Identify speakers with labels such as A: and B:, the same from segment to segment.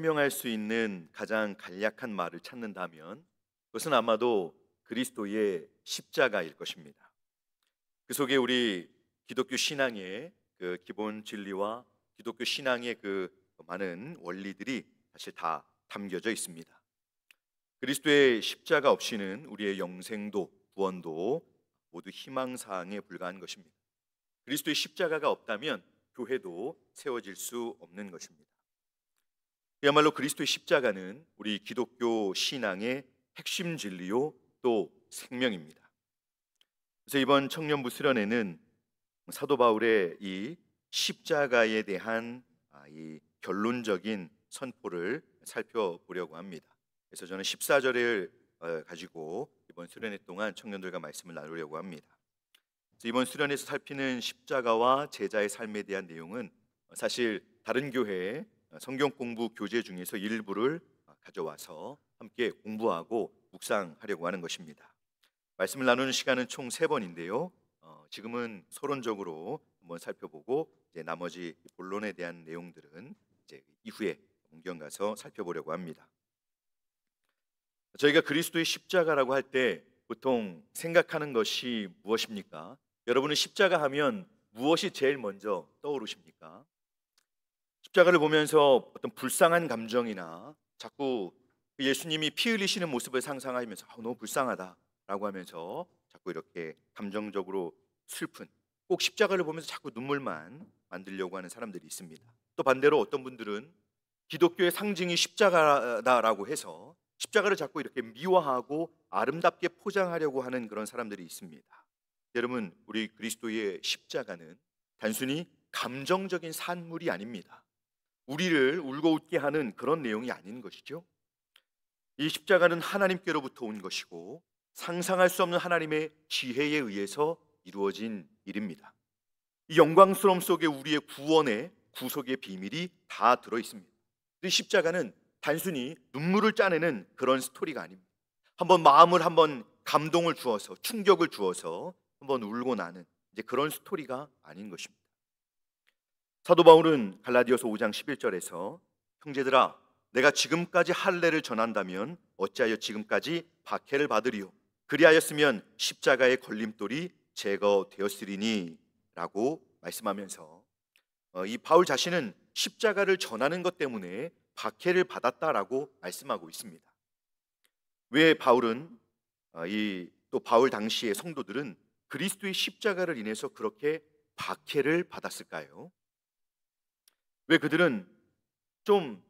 A: 설명할 수 있는 가장 간략한 말을 찾는다면 그것은 아마도 그리스도의 십자가일 것입니다. 그 속에 우리 기독교 신앙의 그 기본 진리와 기독교 신앙의 그 많은 원리들이 사실 다 담겨져 있습니다. 그리스도의 십자가 없이는 우리의 영생도 구원도 모두 희망사항에 불과한 것입니다. 그리스도의 십자가가 없다면 교회도 세워질 수 없는 것입니다. 그야말로 그리스도의 십자가는 우리 기독교 신앙의 핵심 진리요 또 생명입니다. 그래서 이번 청년부 수련회는 사도 바울의 이 십자가에 대한 이 결론적인 선포를 살펴보려고 합니다. 그래서 저는 14절을 가지고 이번 수련회 동안 청년들과 말씀을 나누려고 합니다. 그래서 이번 수련회에서 살피는 십자가와 제자의 삶에 대한 내용은 사실 다른 교회의 성경 공부 교재 중에서 일부를 가져와서 함께 공부하고 묵상하려고 하는 것입니다. 말씀을 나누는 시간은 총 3번인데요. 지금은 서론적으로 한번 살펴보고 이제 나머지 본론에 대한 내용들은 이제 이후에 문경 가서 살펴보려고 합니다. 저희가 그리스도의 십자가라고 할 때 보통 생각하는 것이 무엇입니까? 여러분은 십자가 하면 무엇이 제일 먼저 떠오르십니까? 십자가를 보면서 어떤 불쌍한 감정이나 자꾸 예수님이 피 흘리시는 모습을 상상하면서 너무 불쌍하다라고 하면서 자꾸 이렇게 감정적으로 슬픈, 꼭 십자가를 보면서 자꾸 눈물만 만들려고 하는 사람들이 있습니다. 또 반대로 어떤 분들은 기독교의 상징이 십자가다라고 해서 십자가를 자꾸 이렇게 미화하고 아름답게 포장하려고 하는 그런 사람들이 있습니다. 여러분, 우리 그리스도의 십자가는 단순히 감정적인 산물이 아닙니다. 우리를 울고 웃게 하는 그런 내용이 아닌 것이죠. 이 십자가는 하나님께로부터 온 것이고 상상할 수 없는 하나님의 지혜에 의해서 이루어진 일입니다. 이 영광스러움 속에 우리의 구원의 구속의 비밀이 다 들어 있습니다. 이 십자가는 단순히 눈물을 짜내는 그런 스토리가 아닙니다. 한번 감동을 주어서 충격을 주어서 한번 울고 나는 이제 그런 스토리가 아닌 것입니다. 사도 바울은 갈라디아서 5장 11절에서 형제들아 내가 지금까지 할례를 전한다면 어찌하여 지금까지 박해를 받으리요 그리하였으면 십자가의 걸림돌이 제거되었으리니 라고 말씀하면서 이 바울 자신은 십자가를 전하는 것 때문에 박해를 받았다라고 말씀하고 있습니다. 왜 바울은 또 바울 당시의 성도들은 그리스도의 십자가를 인해서 그렇게 박해를 받았을까요? 왜 그들은 좀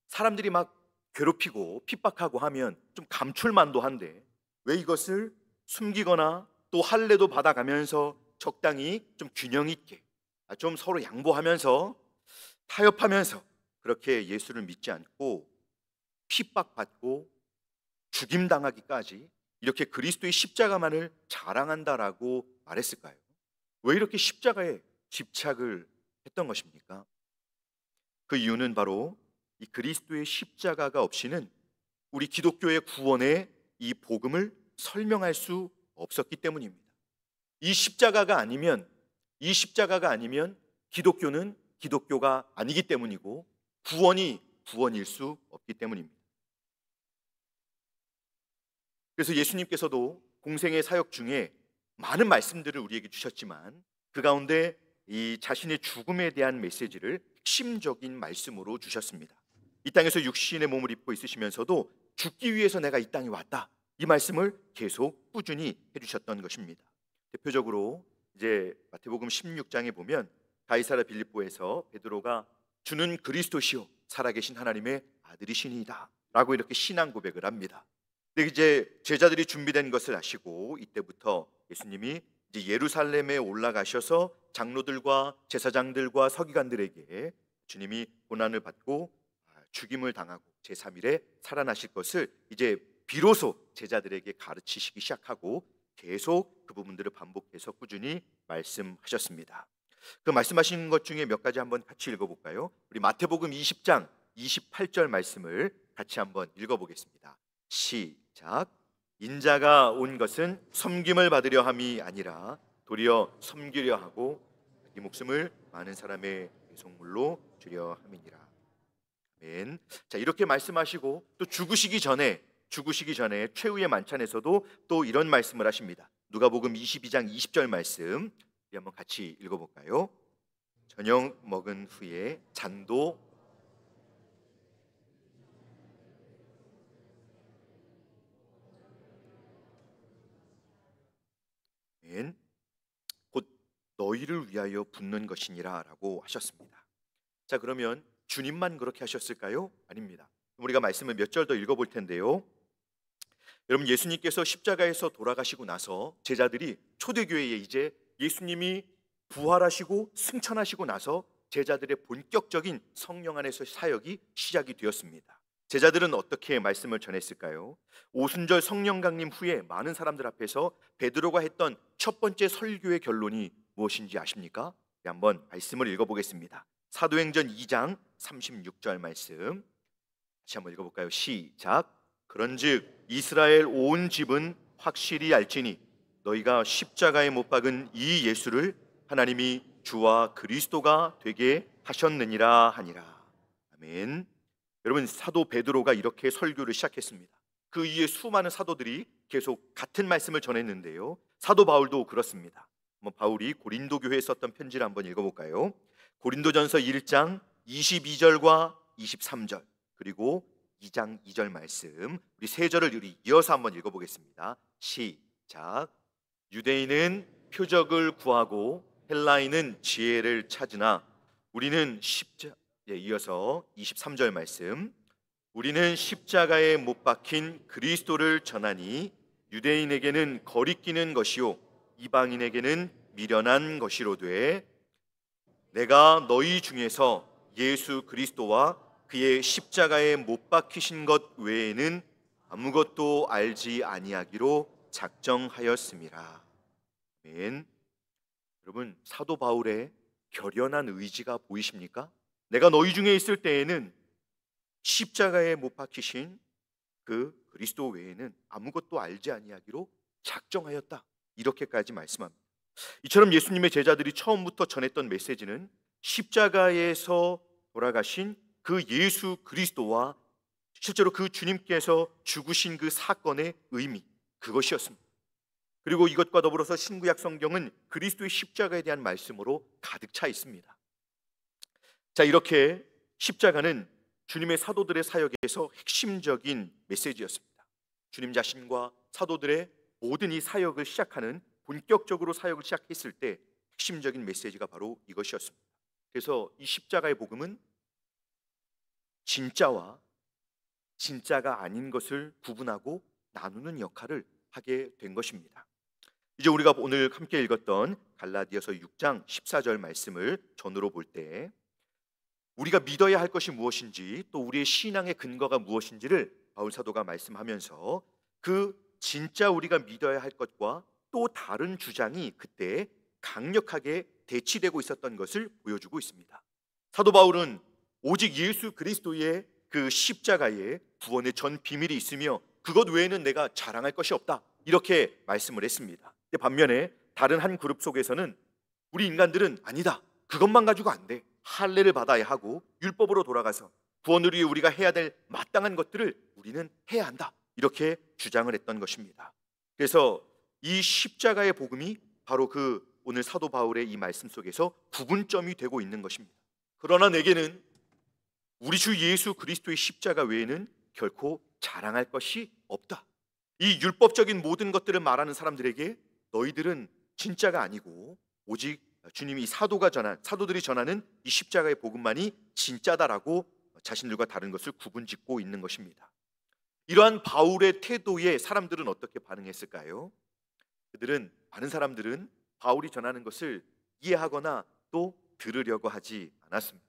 A: 사람들이 막 괴롭히고 핍박하고 하면 좀 감출만도 한데 왜 이것을 숨기거나 또 할례도 받아가면서 적당히 좀 균형 있게 좀 서로 양보하면서 타협하면서 그렇게 예수를 믿지 않고 핍박받고 죽임당하기까지 이렇게 그리스도의 십자가만을 자랑한다라고 말했을까요? 왜 이렇게 십자가에 집착을 했던 것입니까? 그 이유는 바로 이 그리스도의 십자가가 없이는 우리 기독교의 구원의 이 복음을 설명할 수 없었기 때문입니다. 이 십자가가 아니면 기독교는 기독교가 아니기 때문이고 구원이 구원일 수 없기 때문입니다. 그래서 예수님께서도 공생의 사역 중에 많은 말씀들을 우리에게 주셨지만 그 가운데 이 자신의 죽음에 대한 메시지를 핵심적인 말씀으로 주셨습니다. 이 땅에서 육신의 몸을 입고 있으시면서도 죽기 위해서 내가 이 땅에 왔다. 이 말씀을 계속 꾸준히 해주셨던 것입니다. 대표적으로 이제 마태복음 16장에 보면 가이사랴 빌립보에서 베드로가 주는 그리스도시요 살아계신 하나님의 아들이시니이다 라고 이렇게 신앙 고백을 합니다. 근데 이제 제자들이 준비된 것을 아시고 이때부터 예수님이 이제 예루살렘에 올라가셔서 장로들과 제사장들과 서기관들에게 주님이 고난을 받고 죽임을 당하고 제3일에 살아나실 것을 이제 비로소 제자들에게 가르치시기 시작하고 계속 그 부분들을 반복해서 꾸준히 말씀하셨습니다. 그 말씀하신 것 중에 몇 가지 한번 같이 읽어볼까요? 우리 마태복음 20장 28절 말씀을 같이 한번 읽어보겠습니다. 시작. 인자가 온 것은 섬김을 받으려 함이 아니라 도리어 섬기려 하고 자기 목숨을 많은 사람의 대속물로 주려 함이니라. 아멘. 자, 이렇게 말씀하시고 또 죽으시기 전에 최후의 만찬에서도 또 이런 말씀을 하십니다. 누가복음 22장 20절 말씀 우리 한번 같이 읽어볼까요? 저녁 먹은 후에 잔도 아멘. 곧 너희를 위하여 붓는 것이니라 라고 하셨습니다. 자, 그러면 주님만 그렇게 하셨을까요? 아닙니다. 우리가 말씀을 몇 절 더 읽어볼 텐데요. 여러분, 예수님께서 십자가에서 돌아가시고 나서 제자들이 초대교회에 이제 예수님이 부활하시고 승천하시고 나서 제자들의 본격적인 성령 안에서 사역이 시작이 되었습니다. 제자들은 어떻게 말씀을 전했을까요? 오순절 성령 강림 후에 많은 사람들 앞에서 베드로가 했던 첫 번째 설교의 결론이 무엇인지 아십니까? 네, 한번 말씀을 읽어보겠습니다. 사도행전 2장 36절 말씀 다시 한번 읽어볼까요? 시작. 그런즉 이스라엘 온 집은 확실히 알지니 너희가 십자가에 못 박은 이 예수를 하나님이 주와 그리스도가 되게 하셨느니라 하니라. 아멘. 여러분, 사도 베드로가 이렇게 설교를 시작했습니다. 그 이후에 수많은 사도들이 계속 같은 말씀을 전했는데요. 사도 바울도 그렇습니다. 바울이 고린도 교회에 썼던 편지를 한번 읽어볼까요? 고린도전서 1장 22절과 23절 그리고 2장 2절 말씀 우리 세 절을 이어서 한번 읽어보겠습니다. 시작. 유대인은 표적을 구하고 헬라인은 지혜를 찾으나 우리는 이어서 23절 말씀 우리는 십자가에 못 박힌 그리스도를 전하니 유대인에게는 거리끼는 것이요 이방인에게는 미련한 것이로되 내가 너희 중에서 예수 그리스도와 그의 십자가에 못 박히신 것 외에는 아무것도 알지 아니하기로 작정하였음이라. 아멘. 여러분, 사도 바울의 결연한 의지가 보이십니까? 내가 너희 중에 있을 때에는 십자가에 못 박히신 그 그리스도 외에는 아무것도 알지 아니하기로 작정하였다. 이렇게까지 말씀합니다. 이처럼 예수님의 제자들이 처음부터 전했던 메시지는 십자가에서 돌아가신 그 예수 그리스도와 실제로 그 주님께서 죽으신 그 사건의 의미, 그것이었습니다. 그리고 이것과 더불어서 신구약 성경은 그리스도의 십자가에 대한 말씀으로 가득 차 있습니다. 자, 이렇게 십자가는 주님의 사도들의 사역에서 핵심적인 메시지였습니다. 주님 자신과 사도들의 모든 이 사역을 시작하는 본격적으로 사역을 시작했을 때 핵심적인 메시지가 바로 이것이었습니다. 그래서 이 십자가의 복음은 진짜와 진짜가 아닌 것을 구분하고 나누는 역할을 하게 된 것입니다. 이제 우리가 오늘 함께 읽었던 갈라디아서 6장 14절 말씀을 전으로 볼 때 우리가 믿어야 할 것이 무엇인지 또 우리의 신앙의 근거가 무엇인지를 바울 사도가 말씀하면서 그 진짜 우리가 믿어야 할 것과 또 다른 주장이 그때 강력하게 대치되고 있었던 것을 보여주고 있습니다. 사도 바울은 오직 예수 그리스도의 그 십자가에 구원의 전 비밀이 있으며 그것 외에는 내가 자랑할 것이 없다, 이렇게 말씀을 했습니다. 반면에 다른 한 그룹 속에서는 우리 인간들은 아니다, 그것만 가지고 안 돼, 할례를 받아야 하고 율법으로 돌아가서 구원을 위해 우리가 해야 될 마땅한 것들을 우리는 해야 한다, 이렇게 주장을 했던 것입니다. 그래서 이 십자가의 복음이 바로 그 오늘 사도 바울의 이 말씀 속에서 구분점이 되고 있는 것입니다. 그러나 내게는 우리 주 예수 그리스도의 십자가 외에는 결코 자랑할 것이 없다. 이 율법적인 모든 것들을 말하는 사람들에게 너희들은 진짜가 아니고 오직 주님이 사도들이 전하는 이 십자가의 복음만이 진짜다라고 자신들과 다른 것을 구분짓고 있는 것입니다. 이러한 바울의 태도에 사람들은 어떻게 반응했을까요? 많은 사람들은 바울이 전하는 것을 이해하거나 또 들으려고 하지 않았습니다.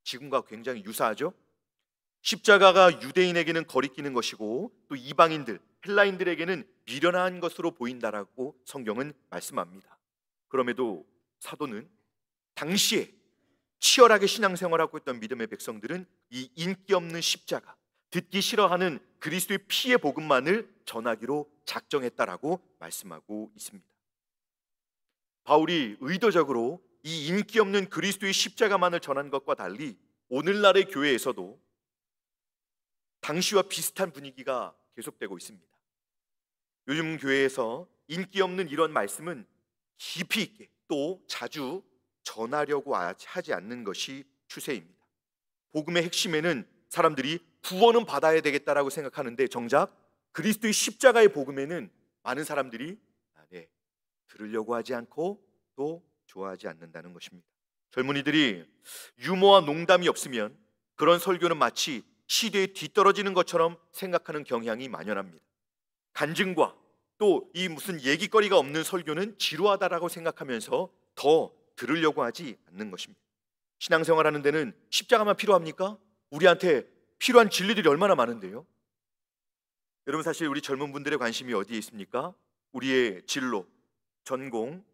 A: 지금과 굉장히 유사하죠? 십자가가 유대인에게는 거리끼는 것이고 또 이방인들, 헬라인들에게는 미련한 것으로 보인다라고 성경은 말씀합니다. 그럼에도 사도는 당시에 치열하게 신앙생활하고 있던 믿음의 백성들은 이 인기 없는 십자가, 듣기 싫어하는 그리스도의 피의 복음만을 전하기로 작정했다라고 말씀하고 있습니다. 바울이 의도적으로 이 인기 없는 그리스도의 십자가만을 전한 것과 달리 오늘날의 교회에서도 당시와 비슷한 분위기가 계속되고 있습니다. 요즘 교회에서 인기 없는 이런 말씀은 깊이 있게 또 자주 전하려고 하지 않는 것이 추세입니다. 복음의 핵심에는 사람들이 구원은 받아야 되겠다라고 생각하는데 정작 그리스도의 십자가의 복음에는 많은 사람들이 들으려고 하지 않고 또 좋아하지 않는다는 것입니다. 젊은이들이 유머와 농담이 없으면 그런 설교는 마치 시대에 뒤떨어지는 것처럼 생각하는 경향이 만연합니다. 간증과 또 이 무슨 얘기거리가 없는 설교는 지루하다라고 생각하면서 더 들으려고 하지 않는 것입니다. 신앙생활하는 데는 십자가만 필요합니까? 우리한테 필요한 진리들이 얼마나 많은데요. 여러분, 사실 우리 젊은 분들의 관심이 어디에 있습니까? 우리의 진로, 전공,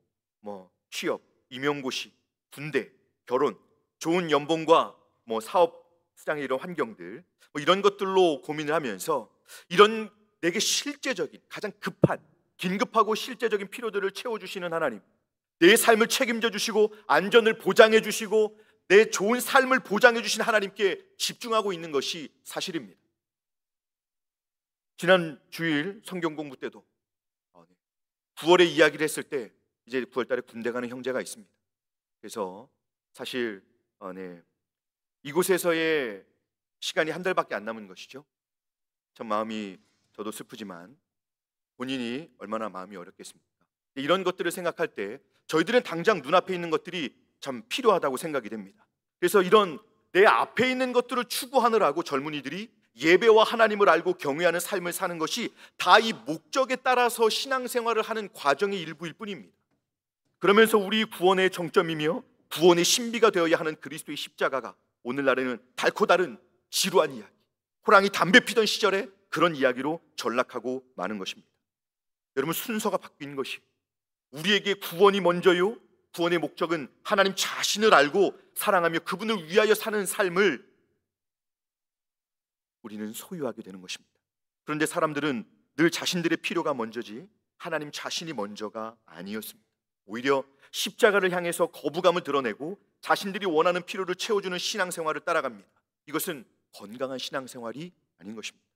A: 취업, 임용고시, 군대, 결혼, 좋은 연봉과 사업 시장의 이런 환경들, 이런 것들로 고민을 하면서 이런 내게 실제적인 가장 급한 긴급하고 실제적인 필요들을 채워주시는 하나님, 내 삶을 책임져 주시고 안전을 보장해 주시고 내 좋은 삶을 보장해 주신 하나님께 집중하고 있는 것이 사실입니다. 지난 주일 성경 공부 때도 9월에 이야기를 했을 때 이제 9월 달에 군대 가는 형제가 있습니다. 그래서 사실 이곳에서의 시간이 한 달밖에 안 남은 것이죠. 참 마음이 저도 슬프지만 본인이 얼마나 마음이 어렵겠습니까? 이런 것들을 생각할 때 저희들은 당장 눈앞에 있는 것들이 참 필요하다고 생각이 됩니다. 그래서 이런 내 앞에 있는 것들을 추구하느라고 젊은이들이 예배와 하나님을 알고 경외하는 삶을 사는 것이 다 이 목적에 따라서 신앙생활을 하는 과정의 일부일 뿐입니다. 그러면서 우리 구원의 정점이며 구원의 신비가 되어야 하는 그리스도의 십자가가 오늘날에는 달코 다른 지루한 이야기, 호랑이 담배 피던 시절에 그런 이야기로 전락하고 마는 것입니다. 여러분, 순서가 바뀐 것이 우리에게 구원이 먼저요, 구원의 목적은 하나님 자신을 알고 사랑하며 그분을 위하여 사는 삶을 우리는 소유하게 되는 것입니다. 그런데 사람들은 늘 자신들의 필요가 먼저지 하나님 자신이 먼저가 아니었습니다. 오히려 십자가를 향해서 거부감을 드러내고 자신들이 원하는 필요를 채워주는 신앙생활을 따라갑니다. 이것은 건강한 신앙생활이 아닌 것입니다.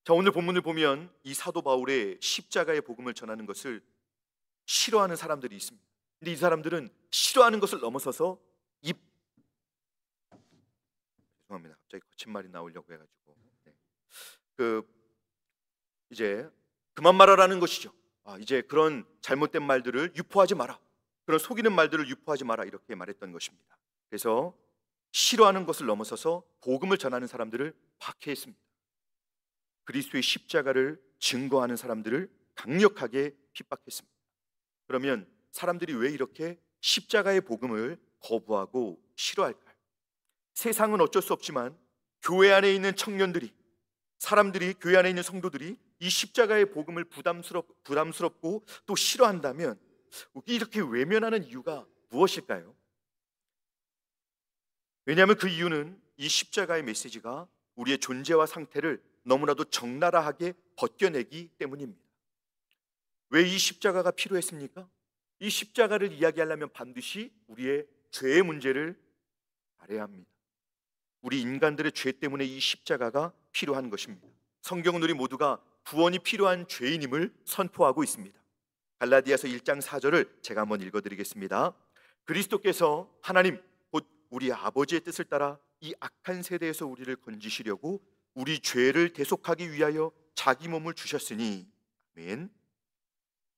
A: 자, 오늘 본문을 보면 이 사도 바울의 십자가의 복음을 전하는 것을 싫어하는 사람들이 있습니다. 근데 이 사람들은 싫어하는 것을 넘어서서 죄송합니다. 갑자기 거친 말이 나오려고 해가지고 이제 그만 말하라는 것이죠. 이제 그런 잘못된 말들을 유포하지 마라, 그런 속이는 말들을 유포하지 마라, 이렇게 말했던 것입니다. 그래서 싫어하는 것을 넘어서서 복음을 전하는 사람들을 박해했습니다. 그리스도의 십자가를 증거하는 사람들을 강력하게 핍박했습니다. 그러면 사람들이 왜 이렇게 십자가의 복음을 거부하고 싫어할까요? 세상은 어쩔 수 없지만 교회 안에 있는 청년들이, 사람들이, 교회 안에 있는 성도들이 이 십자가의 복음을 부담스럽고 또 싫어한다면 이렇게 외면하는 이유가 무엇일까요? 왜냐하면 그 이유는 이 십자가의 메시지가 우리의 존재와 상태를 너무나도 적나라하게 벗겨내기 때문입니다. 왜 이 십자가가 필요했습니까? 이 십자가를 이야기하려면 반드시 우리의 죄의 문제를 알아야 합니다. 우리 인간들의 죄 때문에 이 십자가가 필요한 것입니다. 성경은 우리 모두가 구원이 필요한 죄인임을 선포하고 있습니다. 갈라디아서 1장 4절을 제가 한번 읽어드리겠습니다. 그리스도께서 하나님 곧 우리 아버지의 뜻을 따라 이 악한 세대에서 우리를 건지시려고 우리 죄를 대속하기 위하여 자기 몸을 주셨으니, 아멘.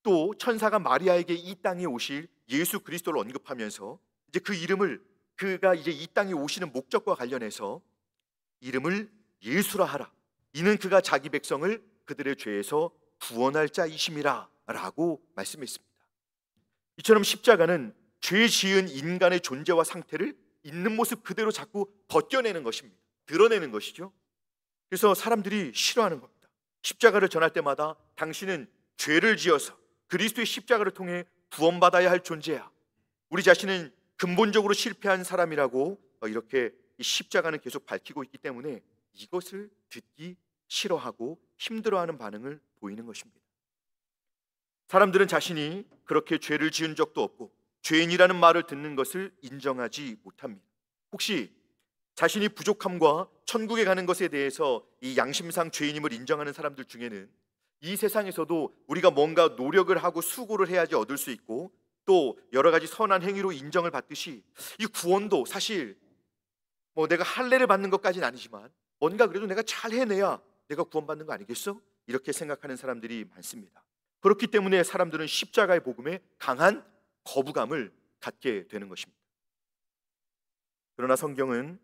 A: 또 천사가 마리아에게 이 땅에 오실 예수 그리스도를 언급하면서 이제 그 이름을, 그가 이제 이 땅에 오시는 목적과 관련해서 이름을 예수라 하라. 이는 그가 자기 백성을 그들의 죄에서 구원할 자이심이라 라고 말씀했습니다. 이처럼 십자가는 죄 지은 인간의 존재와 상태를 있는 모습 그대로 자꾸 벗겨내는 것입니다. 드러내는 것이죠. 그래서 사람들이 싫어하는 겁니다. 십자가를 전할 때마다 당신은 죄를 지어서 그리스도의 십자가를 통해 구원받아야 할 존재야, 우리 자신은 근본적으로 실패한 사람이라고 이렇게 이 십자가는 계속 밝히고 있기 때문에 이것을 듣기 싫어하고 힘들어하는 반응을 보이는 것입니다. 사람들은 자신이 그렇게 죄를 지은 적도 없고 죄인이라는 말을 듣는 것을 인정하지 못합니다. 혹시 자신이 부족함과 천국에 가는 것에 대해서 이 양심상 죄인임을 인정하는 사람들 중에는 이 세상에서도 우리가 뭔가 노력을 하고 수고를 해야지 얻을 수 있고 또 여러 가지 선한 행위로 인정을 받듯이 이 구원도 사실 뭐 내가 할례를 받는 것까지는 아니지만 뭔가 그래도 내가 잘 해내야 내가 구원받는 거 아니겠어? 이렇게 생각하는 사람들이 많습니다. 그렇기 때문에 사람들은 십자가의 복음에 강한 거부감을 갖게 되는 것입니다. 그러나 성경은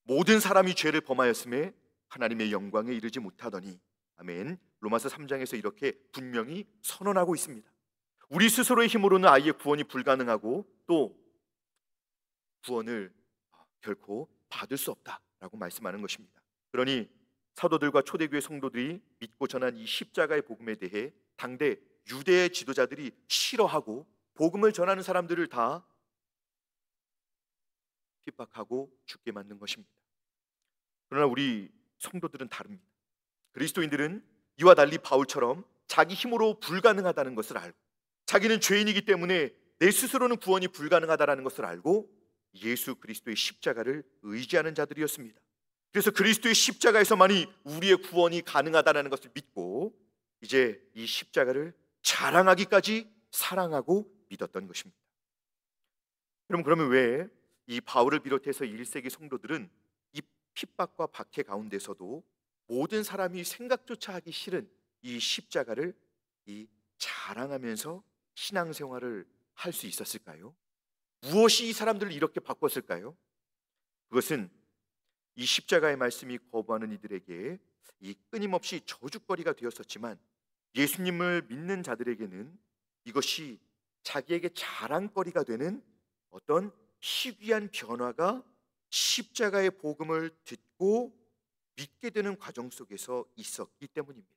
A: 모든 사람이 죄를 범하였음에 하나님의 영광에 이르지 못하더니, 아멘, 로마서 3장에서 이렇게 분명히 선언하고 있습니다. 우리 스스로의 힘으로는 아예 구원이 불가능하고 또 구원을 결코 받을 수 없다라고 말씀하는 것입니다. 그러니 사도들과 초대교회 성도들이 믿고 전한 이 십자가의 복음에 대해 당대 유대 지도자들이 싫어하고 복음을 전하는 사람들을 다 핍박하고 죽게 만든 것입니다. 그러나 우리 성도들은 다릅니다. 그리스도인들은 이와 달리 바울처럼 자기 힘으로 불가능하다는 것을 알고, 자기는 죄인이기 때문에 내 스스로는 구원이 불가능하다는 것을 알고 예수 그리스도의 십자가를 의지하는 자들이었습니다. 그래서 그리스도의 십자가에서만이 우리의 구원이 가능하다는 것을 믿고 이제 이 십자가를 자랑하기까지 사랑하고 믿었던 것입니다. 그러면 왜 이 바울을 비롯해서 1세기 성도들은 이 핍박과 박해 가운데서도 모든 사람이 생각조차 하기 싫은 이 십자가를 자랑하면서 신앙생활을 할 수 있었을까요? 무엇이 이 사람들을 이렇게 바꿨을까요? 그것은 이 십자가의 말씀이 거부하는 이들에게 이 끊임없이 저주거리가 되었었지만 예수님을 믿는 자들에게는 이것이 자기에게 자랑거리가 되는 어떤 희귀한 변화가 십자가의 복음을 듣고 믿게 되는 과정 속에서 있었기 때문입니다.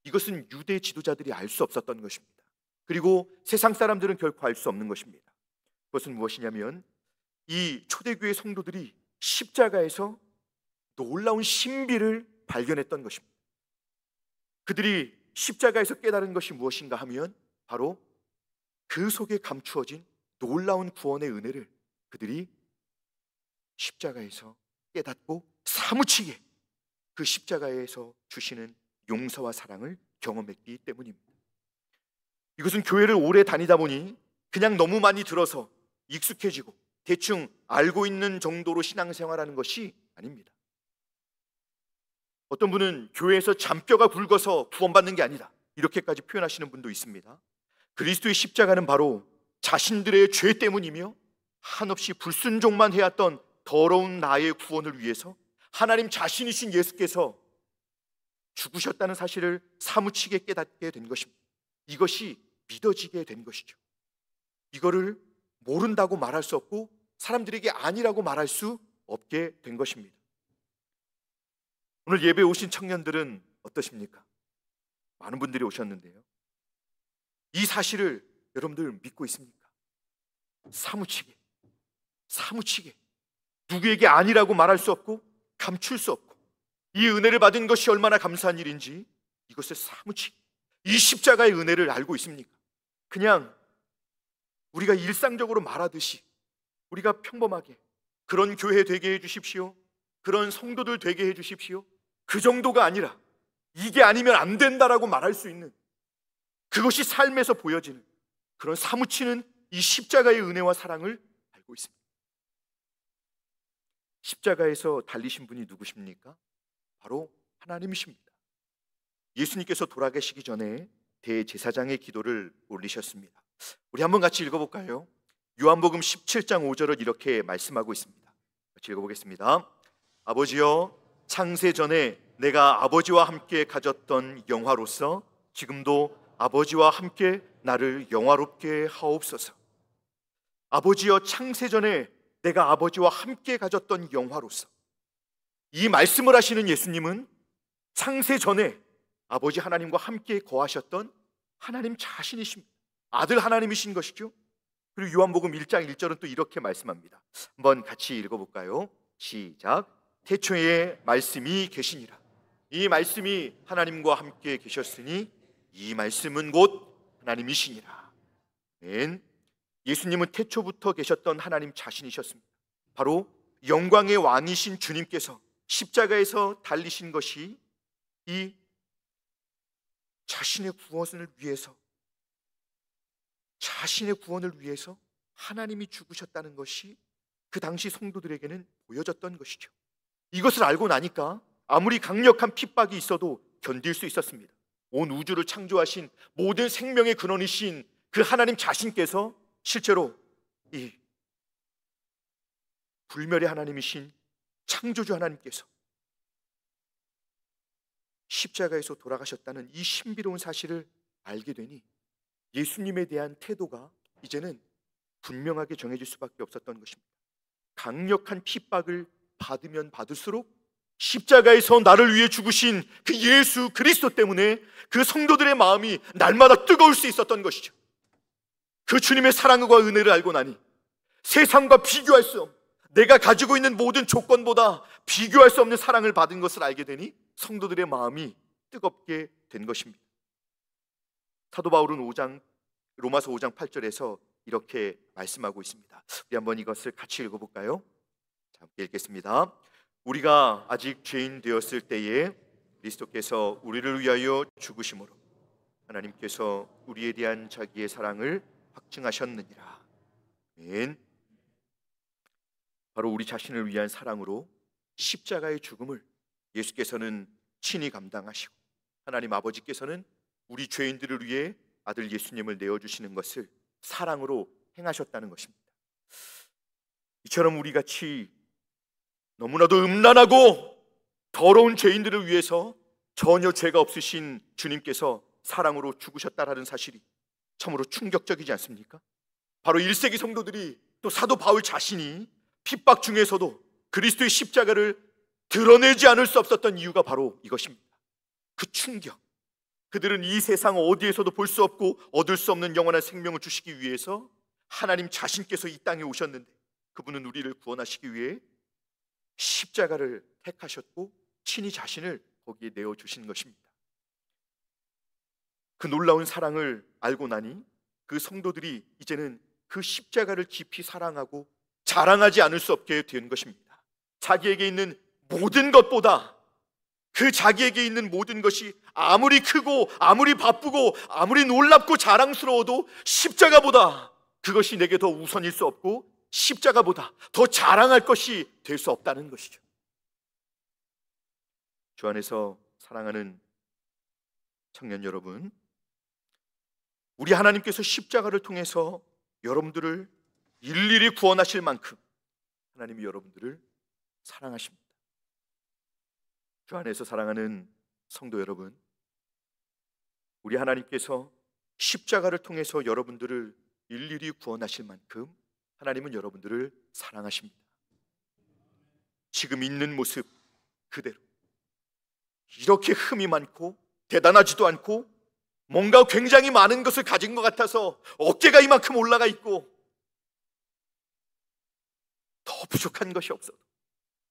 A: 이것은 유대 지도자들이 알 수 없었던 것입니다. 그리고 세상 사람들은 결코 알 수 없는 것입니다. 그것은 무엇이냐면 이 초대교회 성도들이 십자가에서 놀라운 신비를 발견했던 것입니다. 그들이 십자가에서 깨달은 것이 무엇인가 하면 바로 그 속에 감추어진 놀라운 구원의 은혜를 그들이 십자가에서 깨닫고 사무치게 그 십자가에서 주시는 용서와 사랑을 경험했기 때문입니다. 이것은 교회를 오래 다니다 보니 그냥 너무 많이 들어서 익숙해지고 대충 알고 있는 정도로 신앙생활하는 것이 아닙니다. 어떤 분은 교회에서 잔뼈가 굵어서 구원받는 게 아니다 이렇게까지 표현하시는 분도 있습니다. 그리스도의 십자가는 바로 자신들의 죄 때문이며 한없이 불순종만 해왔던 더러운 나의 구원을 위해서 하나님 자신이신 예수께서 죽으셨다는 사실을 사무치게 깨닫게 된 것입니다. 이것이 믿어지게 된 것이죠. 이거를 모른다고 말할 수 없고 사람들에게 아니라고 말할 수 없게 된 것입니다. 오늘 예배에 오신 청년들은 어떠십니까? 많은 분들이 오셨는데요, 이 사실을 여러분들 믿고 있습니까? 사무치게 누구에게 아니라고 말할 수 없고 감출 수 없고 이 은혜를 받은 것이 얼마나 감사한 일인지 이것을 사무치게 이 십자가의 은혜를 알고 있습니까? 그냥 우리가 일상적으로 말하듯이 우리가 평범하게 그런 교회 되게 해주십시오, 그런 성도들 되게 해주십시오, 그 정도가 아니라 이게 아니면 안 된다라고 말할 수 있는, 그것이 삶에서 보여지는 그런 사무치는 이 십자가의 은혜와 사랑을 알고 있습니다. 십자가에서 달리신 분이 누구십니까? 바로 하나님이십니다. 예수님께서 돌아가시기 전에 대제사장의 기도를 올리셨습니다. 우리 한번 같이 읽어볼까요? 요한복음 17장 5절을 이렇게 말씀하고 있습니다. 같이 읽어보겠습니다. 아버지여, 창세 전에 내가 아버지와 함께 가졌던 영화로서 지금도 아버지와 함께 나를 영화롭게 하옵소서. 아버지여, 창세 전에 내가 아버지와 함께 가졌던 영화로서, 이 말씀을 하시는 예수님은 창세 전에 아버지 하나님과 함께 거하셨던 하나님 자신이십니다. 아들 하나님이신 것이죠. 그리고 요한복음 1장 1절은 또 이렇게 말씀합니다. 한번 같이 읽어볼까요? 시작. 태초에 말씀이 계시니라. 이 말씀이 하나님과 함께 계셨으니 이 말씀은 곧 하나님이시니라. 아멘. 예수님은 태초부터 계셨던 하나님 자신이셨습니다. 바로 영광의 왕이신 주님께서 십자가에서 달리신 것이 이 자신의 구원을 위해서, 자신의 구원을 위해서 하나님이 죽으셨다는 것이 그 당시 성도들에게는 보여졌던 것이죠. 이것을 알고 나니까 아무리 강력한 핍박이 있어도 견딜 수 있었습니다. 온 우주를 창조하신 모든 생명의 근원이신 그 하나님 자신께서 실제로 이 불멸의 하나님이신 창조주 하나님께서 십자가에서 돌아가셨다는 이 신비로운 사실을 알게 되니 예수님에 대한 태도가 이제는 분명하게 정해질 수밖에 없었던 것입니다. 강력한 핍박을 받으면 받을수록 십자가에서 나를 위해 죽으신 그 예수 그리스도 때문에 그 성도들의 마음이 날마다 뜨거울 수 있었던 것이죠. 그 주님의 사랑과 은혜를 알고 나니 세상과 비교할 수 없는, 내가 가지고 있는 모든 조건보다 비교할 수 없는 사랑을 받은 것을 알게 되니 성도들의 마음이 뜨겁게 된 것입니다. 사도 바울은 로마서 5장 8절에서 이렇게 말씀하고 있습니다. 우리 한번 이것을 같이 읽어볼까요? 자, 함께 읽겠습니다. 우리가 아직 죄인 되었을 때에 그리스도께서 우리를 위하여 죽으심으로 하나님께서 우리에 대한 자기의 사랑을 확증하셨느니라. 아멘. 바로 우리 자신을 위한 사랑으로 십자가의 죽음을 예수께서는 친히 감당하시고 하나님 아버지께서는 우리 죄인들을 위해 아들 예수님을 내어주시는 것을 사랑으로 행하셨다는 것입니다. 이처럼 우리 같이 너무나도 음란하고 더러운 죄인들을 위해서 전혀 죄가 없으신 주님께서 사랑으로 죽으셨다라는 사실이 참으로 충격적이지 않습니까? 바로 1세기 성도들이, 또 사도 바울 자신이 핍박 중에서도 그리스도의 십자가를 드러내지 않을 수 없었던 이유가 바로 이것입니다. 그 충격. 그들은 이 세상 어디에서도 볼 수 없고 얻을 수 없는 영원한 생명을 주시기 위해서 하나님 자신께서 이 땅에 오셨는데, 그분은 우리를 구원하시기 위해 십자가를 택하셨고 친히 자신을 거기에 내어주신 것입니다. 그 놀라운 사랑을 알고 나니 그 성도들이 이제는 그 십자가를 깊이 사랑하고 자랑하지 않을 수 없게 된 것입니다. 자기에게 있는 모든 것보다, 그 자기에게 있는 모든 것이 아무리 크고 아무리 바쁘고 아무리 놀랍고 자랑스러워도 십자가보다 그것이 내게 더 우선일 수 없고 십자가보다 더 자랑할 것이 될 수 없다는 것이죠. 주 안에서 사랑하는 청년 여러분, 우리 하나님께서 십자가를 통해서 여러분들을 일일이 구원하실 만큼 하나님이 여러분들을 사랑하십니다. 주 안에서 사랑하는 성도 여러분, 우리 하나님께서 십자가를 통해서 여러분들을 일일이 구원하실 만큼 하나님은 여러분들을 사랑하십니다. 지금 있는 모습 그대로, 이렇게 흠이 많고 대단하지도 않고 뭔가 굉장히 많은 것을 가진 것 같아서 어깨가 이만큼 올라가 있고 더 부족한 것이 없어도,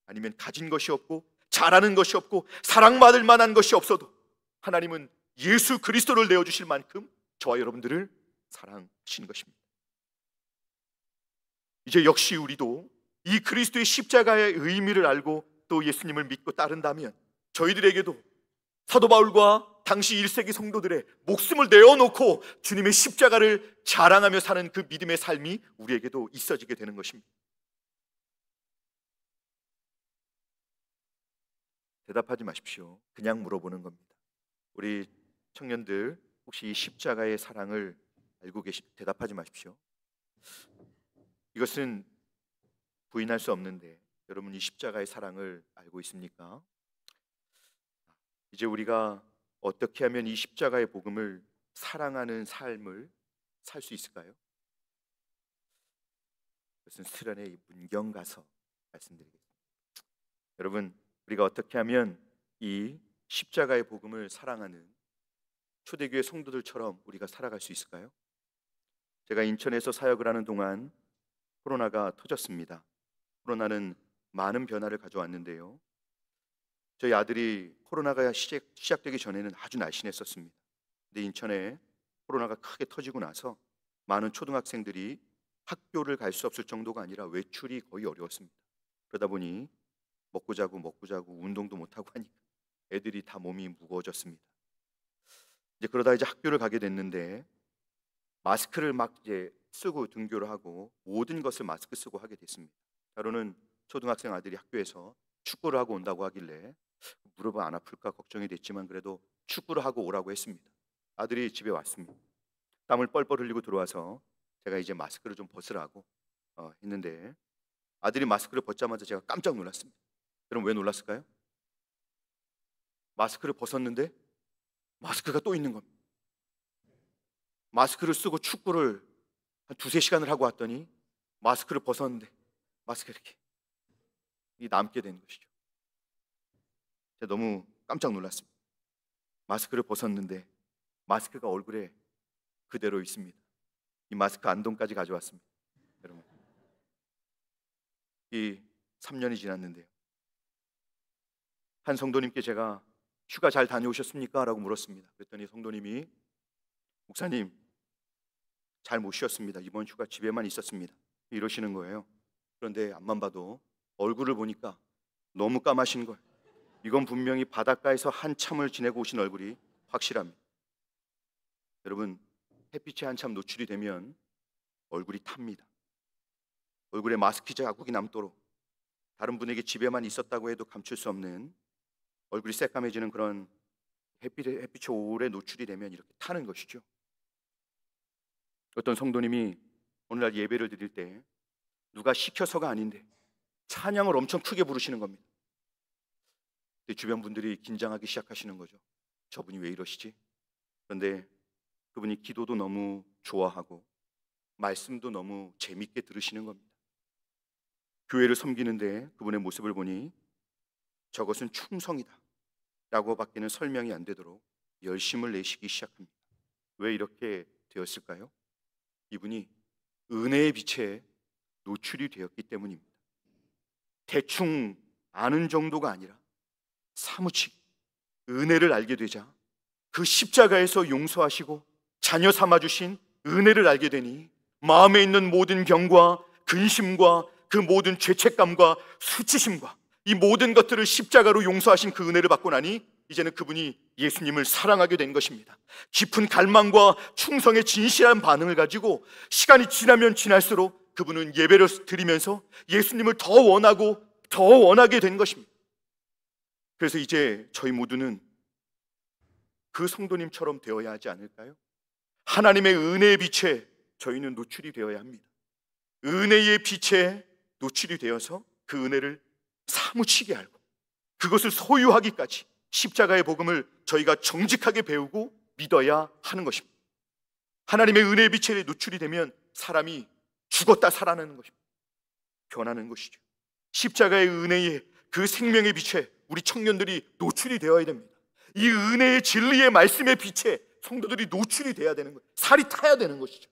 A: 아니면 가진 것이 없고 잘하는 것이 없고 사랑받을 만한 것이 없어도 하나님은 예수 그리스도를 내어주실 만큼 저와 여러분들을 사랑하신 것입니다. 이제 역시 우리도 이 그리스도의 십자가의 의미를 알고 또 예수님을 믿고 따른다면 저희들에게도 사도 바울과 당시 1세기 성도들의 목숨을 내어놓고 주님의 십자가를 자랑하며 사는 그 믿음의 삶이 우리에게도 있어지게 되는 것입니다. 대답하지 마십시오. 그냥 물어보는 겁니다. 우리 청년들, 혹시 이 십자가의 사랑을 알고 대답하지 마십시오. 이것은 부인할 수 없는데 여러분, 이 십자가의 사랑을 알고 있습니까? 이제 우리가 어떻게 하면 이 십자가의 복음을 사랑하는 삶을 살 수 있을까요? 그것은 수련회 문경 가서 말씀드리겠습니다. 여러분, 우리가 어떻게 하면 이 십자가의 복음을 사랑하는 초대교회 성도들처럼 우리가 살아갈 수 있을까요? 제가 인천에서 사역을 하는 동안 코로나가 터졌습니다. 코로나는 많은 변화를 가져왔는데요, 저희 아들이 코로나가 시작되기 전에는 아주 날씬했었습니다. 근데 인천에 코로나가 크게 터지고 나서 많은 초등학생들이 학교를 갈 수 없을 정도가 아니라 외출이 거의 어려웠습니다. 그러다 보니 먹고 자고 운동도 못하고 하니까 애들이 다 몸이 무거워졌습니다. 그러다 이제 학교를 가게 됐는데 마스크를 막 이제 쓰고 등교를 하고 모든 것을 마스크 쓰고 하게 됐습니다. 하루는 초등학생 아들이 학교에서 축구를 하고 온다고 하길래 무릎은 안 아플까 걱정이 됐지만 그래도 축구를 하고 오라고 했습니다. 아들이 집에 왔습니다. 땀을 뻘뻘 흘리고 들어와서 제가 이제 마스크를 좀 벗으라고 했는데 아들이 마스크를 벗자마자 제가 깜짝 놀랐습니다. 여러분 왜 놀랐을까요? 마스크를 벗었는데 마스크가 또 있는 겁니다. 마스크를 쓰고 축구를 한 2-3시간을 하고 왔더니 마스크를 벗었는데 마스크가 이렇게 남게 된 것이죠. 제가 너무 깜짝 놀랐습니다. 마스크를 벗었는데 마스크가 얼굴에 그대로 있습니다. 이 마스크 안동까지 가져왔습니다. 여러분, 이 3년이 지났는데요. 한 성도님께 제가 휴가 잘 다녀오셨습니까? 라고 물었습니다. 그랬더니 성도님이 목사님 잘 못 쉬었습니다. 이번 휴가 집에만 있었습니다. 이러시는 거예요. 그런데 앞만 봐도 얼굴을 보니까 너무 까마신 거예요. 이건 분명히 바닷가에서 한참을 지내고 오신 얼굴이 확실합니다. 여러분, 햇빛에 한참 노출이 되면 얼굴이 탑니다. 얼굴에 마스크 자국이 남도록 다른 분에게 집에만 있었다고 해도 감출 수 없는 얼굴이 새까매지는 그런 햇빛에 오래 노출이 되면 이렇게 타는 것이죠. 어떤 성도님이 오늘날 예배를 드릴 때 누가 시켜서가 아닌데 찬양을 엄청 크게 부르시는 겁니다. 주변 분들이 긴장하기 시작하시는 거죠. 저분이 왜 이러시지? 그런데 그분이 기도도 너무 좋아하고 말씀도 너무 재밌게 들으시는 겁니다. 교회를 섬기는데 그분의 모습을 보니 저것은 충성이다 라고 밖에는 설명이 안 되도록 열심을 내시기 시작합니다. 왜 이렇게 되었을까요? 이분이 은혜의 빛에 노출이 되었기 때문입니다. 대충 아는 정도가 아니라 사무치게 은혜를 알게 되자 그 십자가에서 용서하시고 자녀 삼아주신 은혜를 알게 되니 마음에 있는 모든 병과 근심과 그 모든 죄책감과 수치심과 이 모든 것들을 십자가로 용서하신 그 은혜를 받고 나니 이제는 그분이 예수님을 사랑하게 된 것입니다. 깊은 갈망과 충성의 진실한 반응을 가지고 시간이 지나면 지날수록 그분은 예배를 드리면서 예수님을 더 원하고 더 원하게 된 것입니다. 그래서 이제 저희 모두는 그 성도님처럼 되어야 하지 않을까요? 하나님의 은혜의 빛에 저희는 노출이 되어야 합니다. 은혜의 빛에 노출이 되어서 그 은혜를 사무치게 알고 그것을 소유하기까지 십자가의 복음을 저희가 정직하게 배우고 믿어야 하는 것입니다. 하나님의 은혜의 빛에 노출이 되면 사람이 죽었다 살아나는 것입니다. 변하는 것이죠. 십자가의 은혜의 그 생명의 빛에 우리 청년들이 노출이 되어야 됩니다. 이 은혜의 진리의 말씀의 빛에 성도들이 노출이 돼야 되는 거예요. 살이 타야 되는 것이죠.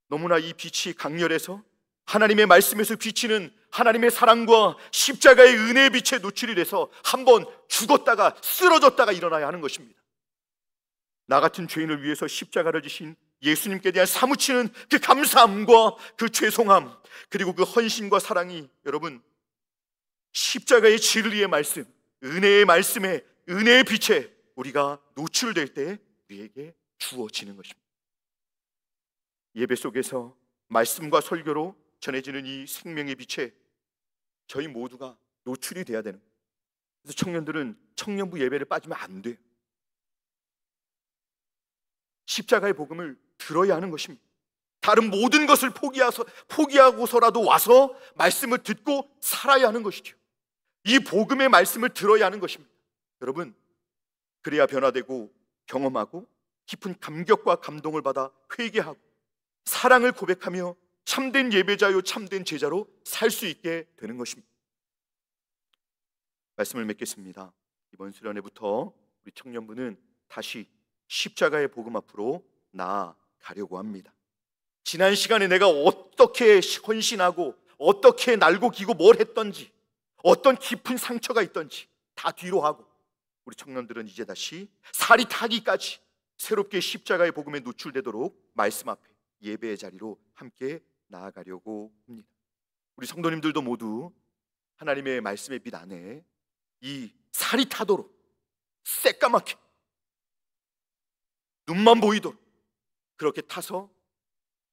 A: 너무나 이 빛이 강렬해서 하나님의 말씀에서 비치는 하나님의 사랑과 십자가의 은혜의 빛에 노출이 돼서 한번 죽었다가 쓰러졌다가 일어나야 하는 것입니다. 나 같은 죄인을 위해서 십자가를 지신 예수님께 대한 사무치는 그 감사함과 그 죄송함 그리고 그 헌신과 사랑이 여러분 십자가의 진리의 말씀, 은혜의 말씀에 은혜의 빛에 우리가 노출될 때 우리에게 주어지는 것입니다. 예배 속에서 말씀과 설교로 전해지는 이 생명의 빛에 저희 모두가 노출이 돼야 되는 거예요. 그래서 청년들은 청년부 예배를 빠지면 안 돼요. 십자가의 복음을 들어야 하는 것입니다. 다른 모든 것을 포기하고서라도 와서 말씀을 듣고 살아야 하는 것이죠. 이 복음의 말씀을 들어야 하는 것입니다. 여러분, 그래야 변화되고 경험하고 깊은 감격과 감동을 받아 회개하고 사랑을 고백하며 참된 예배자요 참된 제자로 살 수 있게 되는 것입니다. 말씀을 맺겠습니다. 이번 수련회부터 우리 청년부는 다시 십자가의 복음 앞으로 나아가려고 합니다. 지난 시간에 내가 어떻게 헌신하고 어떻게 날고 기고 뭘 했던지 어떤 깊은 상처가 있던지 다 뒤로 하고 우리 청년들은 이제 다시 살이 타기까지 새롭게 십자가의 복음에 노출되도록 말씀 앞에 예배의 자리로 함께 나아가려고 합니다. 우리 성도님들도 모두 하나님의 말씀의 빛 안에 이 살이 타도록 새까맣게 눈만 보이도록 그렇게 타서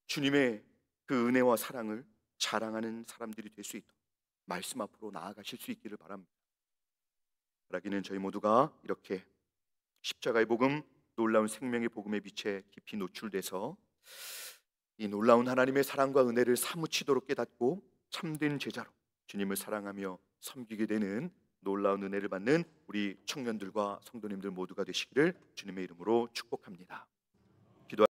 A: 주님의 그 은혜와 사랑을 자랑하는 사람들이 될 수 있도록 말씀 앞으로 나아가실 수 있기를 바랍니다. 바라기는 저희 모두가 이렇게 십자가의 복음, 놀라운 생명의 복음의 빛에 깊이 노출돼서 이 놀라운 하나님의 사랑과 은혜를 사무치도록 깨닫고 참된 제자로 주님을 사랑하며 섬기게 되는 놀라운 은혜를 받는 우리 청년들과 성도님들 모두가 되시기를 주님의 이름으로 축복합니다.